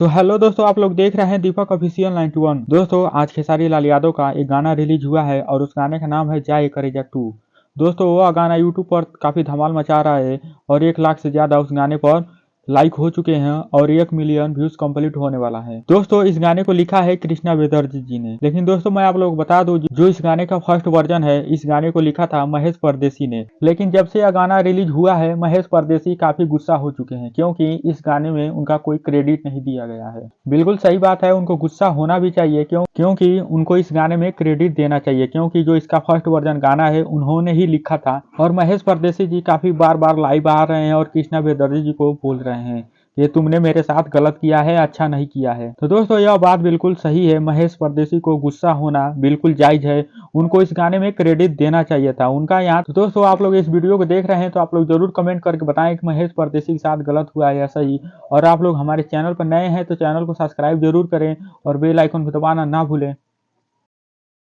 तो हेलो दोस्तों, आप लोग देख रहे हैं दीपक ऑफिशियल 91। दोस्तों, आज खेसारी लाल यादव का एक गाना रिलीज हुआ है और उस गाने का नाम है जाए करेजा 2। दोस्तों, वह गाना यूट्यूब पर काफ़ी धमाल मचा रहा है और 1 लाख से ज़्यादा उस गाने पर लाइक हो चुके हैं और 1 मिलियन व्यूज कंप्लीट होने वाला है। दोस्तों, इस गाने को लिखा है कृष्णा वेदर्जी जी ने। लेकिन दोस्तों, मैं आप लोग बता दूं, जो इस गाने का फर्स्ट वर्जन है, इस गाने को लिखा था महेश परदेसी ने। लेकिन जब से यह गाना रिलीज हुआ है, महेश परदेसी काफी गुस्सा हो चुके हैं, क्योंकि इस गाने में उनका कोई क्रेडिट नहीं दिया गया है। बिल्कुल सही बात है, उनको गुस्सा होना भी चाहिए, क्योंकि उनको इस गाने में क्रेडिट देना चाहिए, क्योंकि जो इसका फर्स्ट वर्जन गाना है उन्होंने ही लिखा था। और महेश परदेसी जी काफी बार बार लाइव आ रहे हैं और कृष्णा वेदर्जी जी को बोल रहे हैं ये तुमने मेरे साथ गलत किया है, अच्छा नहीं किया है। तो दोस्तों, यह बात बिल्कुल सही है, महेश परदेसी को गुस्सा होना बिल्कुल जायज है। उनको इस गाने में क्रेडिट देना चाहिए था उनका यहाँ। तो दोस्तों, आप लोग इस वीडियो को देख रहे हैं तो आप लोग जरूर कमेंट करके बताएं कि महेश परदेसी के साथ गलत हुआ है या सही। और आप लोग हमारे चैनल पर नए हैं तो चैनल को सब्सक्राइब जरूर करें और बेल आइकन को दबाना ना भूलें।